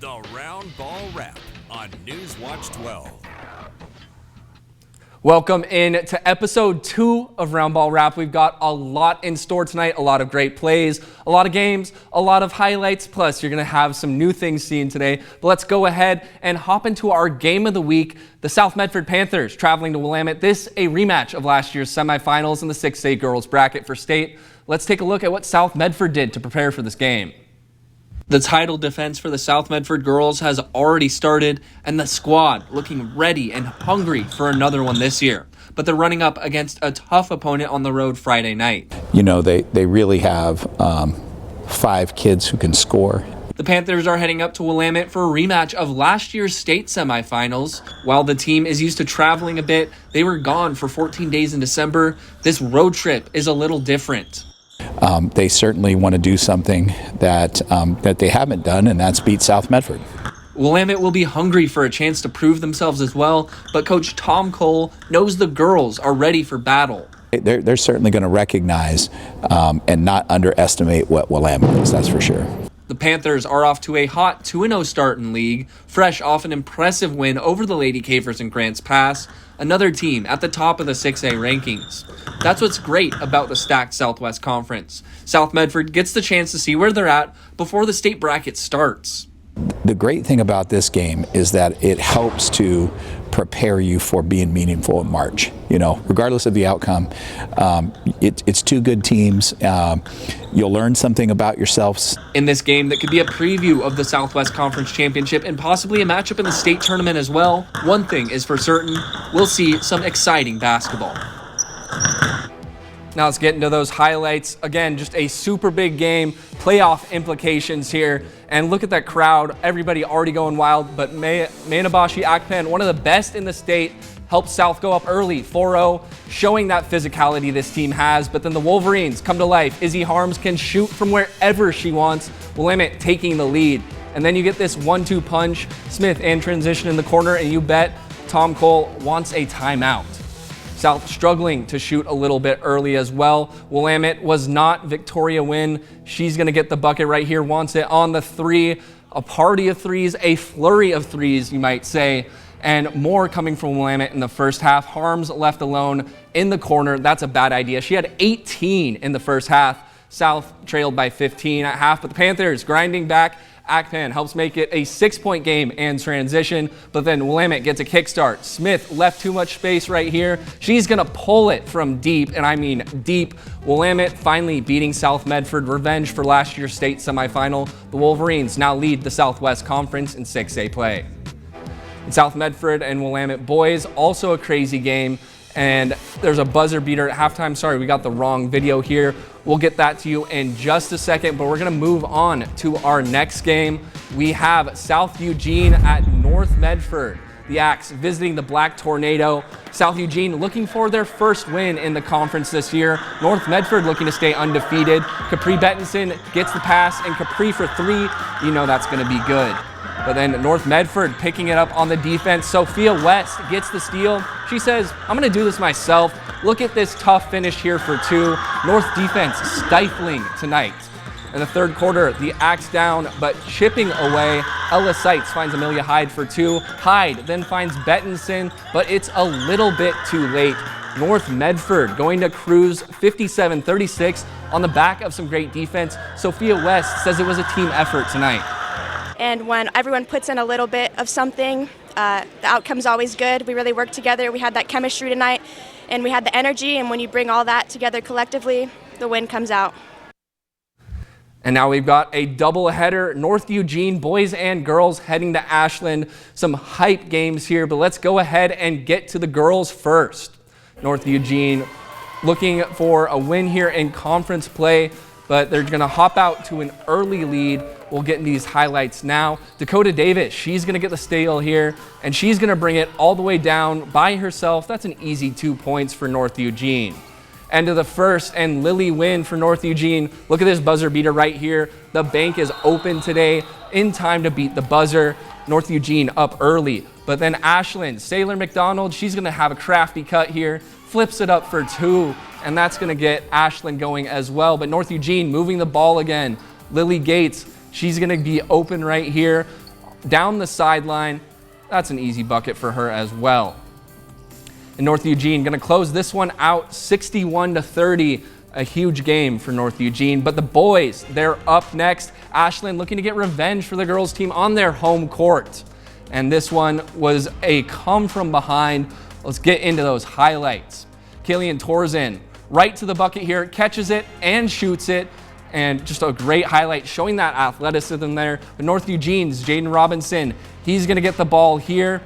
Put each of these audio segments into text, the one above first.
The Roundball Wrap on Newswatch 12. Welcome in to episode 2 of Roundball Wrap. We've got a lot in store tonight, a lot of great plays, a lot of games, a lot of highlights, plus you're going to have some new things seen today. But let's go ahead and hop into our game of the week. The South Medford Panthers traveling to Willamette. This a rematch of last year's semifinals in the 6A girls bracket for state. Let's take a look at what South Medford did to prepare for this game. The title defense for the South Medford girls has already started, and the squad looking ready and hungry for another one this year. But they're running up against a tough opponent on the road Friday night. You know, they really have 5 kids who can score. The Panthers are heading up to Willamette for a rematch of last year's state semifinals. While the team is used to traveling a bit, they were gone for 14 days in December. This road trip is a little different. They certainly want to do something that they haven't done, and that's beat South Medford. Willamette will be hungry for a chance to prove themselves as well, but Coach Tom Cole knows the girls are ready for battle. They're certainly going to recognize and not underestimate what Willamette is, that's for sure. The Panthers are off to a hot 2-0 start in league, fresh off an impressive win over the Lady Cavers in Grants Pass, another team at the top of the 6A rankings. That's what's great about the stacked Southwest Conference. South Medford gets the chance to see where they're at before the state bracket starts. The great thing about this game is that it helps to prepare you for being meaningful in March. You know, regardless of the outcome, it's 2 good teams. You'll learn something about yourselves. In this game that could be a preview of the Southwest Conference Championship and possibly a matchup in the state tournament as well, one thing is for certain, we'll see some exciting basketball. Now let's get into those highlights. Again, just a super big game, playoff implications here. And look at that crowd, everybody already going wild, but Mayanabashi Akpen, one of the best in the state, helped South go up early, 4-0, showing that physicality this team has. But then the Wolverines come to life. Izzy Harms can shoot from wherever she wants, Willamette taking the lead. And then you get this 1-2 punch, Smith and transition in the corner, and you bet Tom Cole wants a timeout. South struggling to shoot a little bit early as well. Willamette was not Victoria Wynn. She's going to get the bucket right here, wants it on the 3. A party of threes, a flurry of threes, you might say, and more coming from Willamette in the first half. Harms left alone in the corner. That's a bad idea. She had 18 in the first half. South trailed by 15 at half, but the Panthers grinding back. Akpan helps make it a 6-point game and transition, but then Willamette gets a kickstart. Smith left too much space right here. She's going to pull it from deep, and I mean deep. Willamette finally beating South Medford. Revenge for last year's state semifinal. The Wolverines now lead the Southwest Conference in 6A play. In South Medford and Willamette boys, also a crazy game. And there's a buzzer beater at halftime. Sorry, we got the wrong video here. We'll get that to you in just a second, but we're gonna move on to our next game. We have South Eugene at North Medford. The Axe visiting the Black Tornado. South Eugene looking for their first win in the conference this year. North Medford looking to stay undefeated. Capri Bettinson gets the pass, and Capri for 3. You know that's gonna be good. But then North Medford picking it up on the defense. Sophia West gets the steal. She says, I'm going to do this myself. Look at this tough finish here for 2. North defense stifling tonight. In the third quarter, the Axe down, but chipping away. Ella Seitz finds Amelia Hyde for 2. Hyde then finds Bettinson, but it's a little bit too late. North Medford going to cruise 57-36 on the back of some great defense. Sophia West says it was a team effort tonight. And when everyone puts in a little bit of something, the outcome's always good. We really worked together. We had that chemistry tonight, and we had the energy, and when you bring all that together collectively, the win comes out. And now we've got a doubleheader, North Eugene boys and girls heading to Ashland. Some hype games here, but let's go ahead and get to the girls first. North Eugene looking for a win here in conference play, but they're going to hop out to an early lead. We'll get in these highlights now. Dakota Davis, she's going to get the steal here, and she's going to bring it all the way down by herself. That's an easy 2 points for North Eugene. End of the first, and Lily Wynn for North Eugene. Look at this buzzer beater right here. The bank is open today in time to beat the buzzer. North Eugene up early. But then Ashland, Sailor McDonald, she's going to have a crafty cut here. Flips it up for 2, and that's going to get Ashland going as well. But North Eugene moving the ball again. Lily Gates, she's going to be open right here. down the sideline. That's an easy bucket for her as well. And North Eugene going to close this one out 61-30. A huge game for North Eugene. But the boys, they're up next. Ashland looking to get revenge for the girls team on their home court. And this one was a come from behind. Let's get into those highlights. Killian Torzen right to the bucket here, catches it and shoots it. And just a great highlight showing that athleticism there. But North Eugene's Jaden Robinson, he's going to get the ball here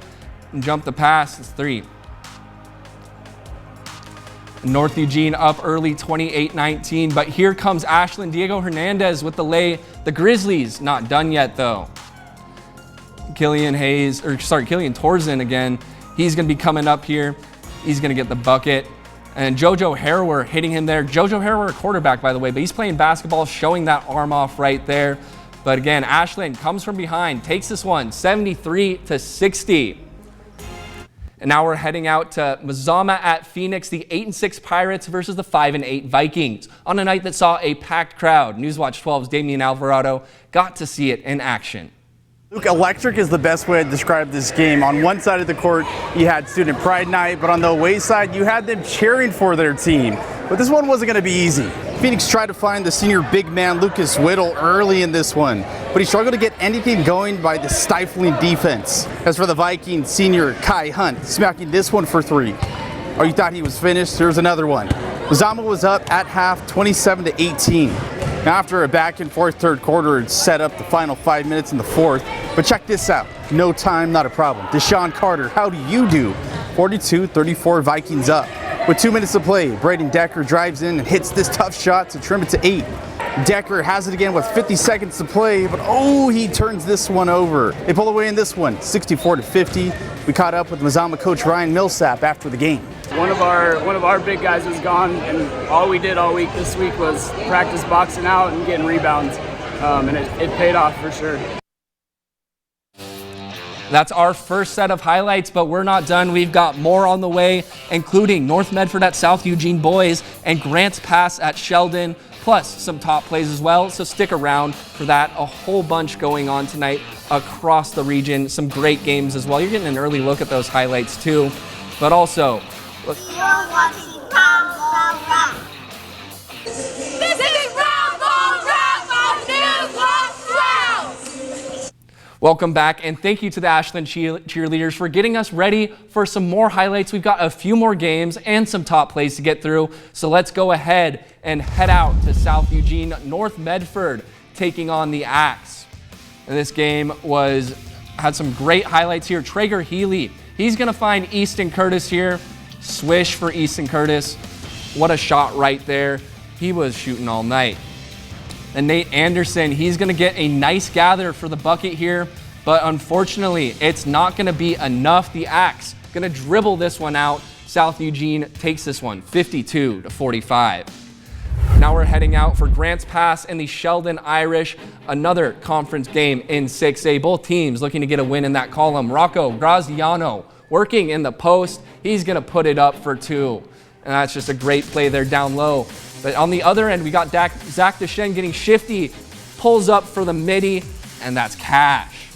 and jump the pass. It's 3. North Eugene up early 28-19, but here comes Ashland. Diego Hernandez with the lay. The Grizzlies not done yet though. Killian Torzen again. He's going to be coming up here. He's going to get the bucket. And Jojo Harrower hitting him there. Jojo Harrower, a quarterback, by the way, but he's playing basketball, showing that arm off right there. But again, Ashland comes from behind, takes this one 73-60. And now we're heading out to Mazama at Phoenix, the 8-6 Pirates versus the 5-8 Vikings on a night that saw a packed crowd. Newswatch 12's Damian Alvarado got to see it in action. Luke, electric is the best way to describe this game. On one side of the court, you had student pride night, but on the away side, you had them cheering for their team. But this one wasn't going to be easy. Phoenix tried to find the senior big man, Lucas Whittle, early in this one, but he struggled to get anything going by the stifling defense. As for the Vikings, senior Kai Hunt smacking this one for 3. Oh, you thought he was finished? Here's another one. Mazama was up at half, 27-18. Now, after a back and forth third quarter, it set up the final 5 minutes in the fourth. But check this out. No time, not a problem. Deshaun Carter, how do you do? 42-34 Vikings up. With 2 minutes to play, Braden Decker drives in and hits this tough shot to trim it to 8. Decker has it again with 50 seconds to play, but he turns this one over. They pull away in this one, 64-50. We caught up with Mazama coach Ryan Millsap after the game. One of our big guys was gone, and all we did all week this week was practice boxing out and getting rebounds, and it paid off for sure. That's our first set of highlights, but we're not done. We've got more on the way, including North Medford at South Eugene boys and Grants Pass at Sheldon, plus some top plays as well. So stick around for that. A whole bunch going on tonight across the region. Some great games as well. You're getting an early look at those highlights too. But also, you're watching Roundball Rap. This is Roundball Rap on Newswatch 12. welcome back, and thank you to the Ashland cheerleaders for getting us ready for some more highlights. We've got a few more games and some top plays to get through, so let's go ahead and head out to South Eugene. North Medford taking on the Axe. And this game had some great highlights here. Traeger Healy, he's going to find Easton Curtis here. Swish for Easton Curtis. What a shot right there. He was shooting all night. And Nate Anderson, he's going to get a nice gather for the bucket here, but unfortunately, it's not going to be enough. The Axe going to dribble this one out. South Eugene takes this one 52-45. Now we're heading out for Grants Pass and the Sheldon Irish, another conference game in 6A. Both teams looking to get a win in that column. Rocco Graziano working in the post. He's going to put it up for 2. And that's just a great play there down low. But on the other end, we got Zach Deschen getting shifty, pulls up for the midi, and that's cash.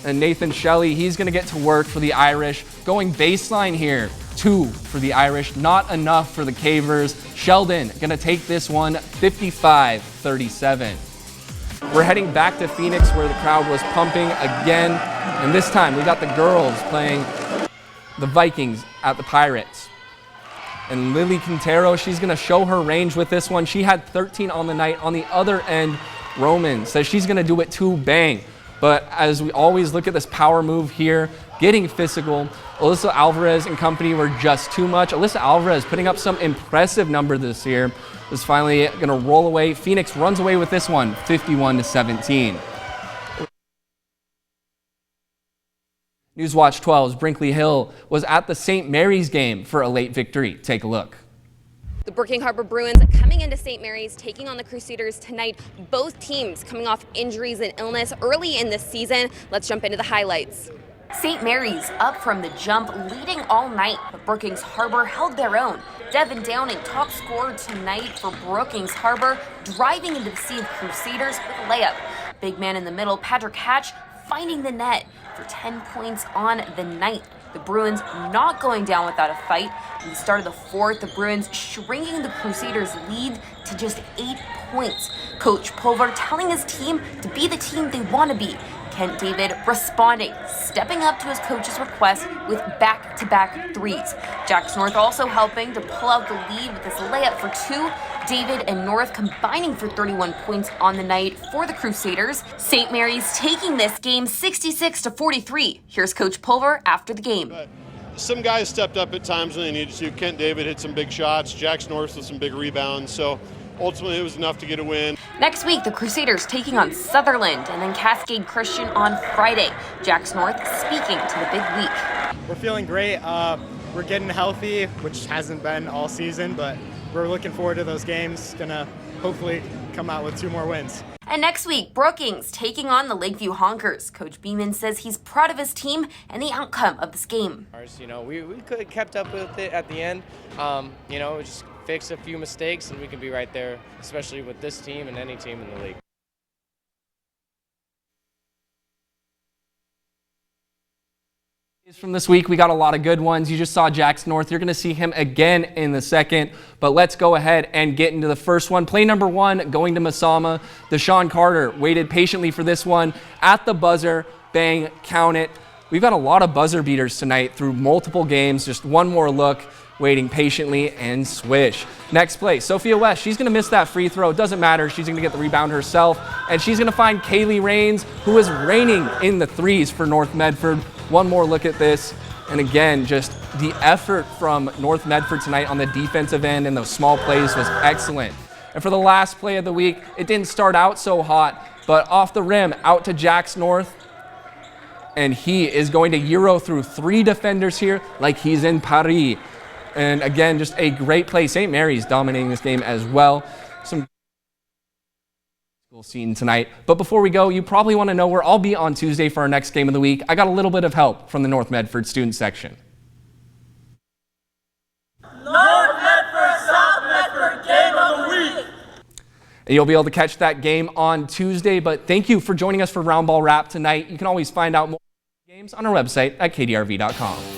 And Nathan Shelley, he's going to get to work for the Irish. Going baseline here, 2 for the Irish, not enough for the Cavers. Sheldon going to take this one 55-37. We're heading back to Phoenix where the crowd was pumping again. And this time we got the girls playing the Vikings at the Pirates. And Lily Quintero, she's going to show her range with this one. She had 13 on the night. On the other end, Roman says she's going to do it too, bang. But as we always look at this power move here, getting physical, Alyssa Alvarez and company were just too much. Alyssa Alvarez putting up some impressive number this year. Is finally going to roll away. Phoenix runs away with this one, 51-17. Newswatch 12's Brinkley Hill was at the St. Mary's game for a late victory. Take a look. The Brookings Harbor Bruins coming into St. Mary's, taking on the Crusaders tonight. Both teams coming off injuries and illness early in this season. Let's jump into the highlights. St. Mary's up from the jump, leading all night, but Brookings Harbor held their own. Devin Downing, top scorer tonight for Brookings Harbor, driving into the sea of Crusaders with a layup. Big man in the middle, Patrick Hatch, finding the net for 10 points on the night. The Bruins not going down without a fight. In the start of the fourth, the Bruins shrinking the Crusaders' lead to just 8 points. Coach Pulver telling his team to be the team they want to be. Kent David responding, stepping up to his coach's request with back-to-back threes. Jax North also helping to pull out the lead with this layup for 2. David and North combining for 31 points on the night for the Crusaders. St. Mary's taking this game 66-43. Here's Coach Pulver after the game. Some guys stepped up at times when they needed to. Kent David hit some big shots. Jax North with some big rebounds. So ultimately, it was enough to get a win. Next week, the Crusaders taking on Sutherland and then Cascade Christian on Friday. Jax North speaking to the big week. We're feeling great. We're getting healthy, which hasn't been all season, but we're looking forward to those games. Gonna hopefully come out with 2 more wins. And next week, Brookings taking on the Lakeview Honkers. Coach Beeman says he's proud of his team and the outcome of this game. You know, we could have kept up with it at the end. You know, just fix a few mistakes and we can be right there, especially with this team and any team in the league. From this week, we got a lot of good ones. You just saw Jax North. You're going to see him again in the second. But let's go ahead and get into the first one. Play number 1 going to Masama. Deshaun Carter waited patiently for this one at the buzzer. Bang, count it. We've got a lot of buzzer beaters tonight through multiple games. Just one more look, waiting patiently, and swish. Next play, Sophia West. She's going to miss that free throw. It doesn't matter. She's going to get the rebound herself. And she's going to find Kaylee Rains, who is reigning in the threes for North Medford. One more look at this. And again, just the effort from North Medford tonight on the defensive end and those small plays was excellent. And for the last play of the week, it didn't start out so hot, but off the rim, out to Jax North. And he is going to Euro through 3 defenders here like he's in Paris. And again, just a great play. St. Mary's dominating this game as well. Some scene tonight. But before we go, you probably want to know where I'll be on Tuesday for our next game of the week. I got a little bit of help from the North Medford student section. North Medford, South Medford game of the week. And you'll be able to catch that game on Tuesday. But thank you for joining us for Roundball Wrap tonight. You can always find out more games on our website at kdrv.com.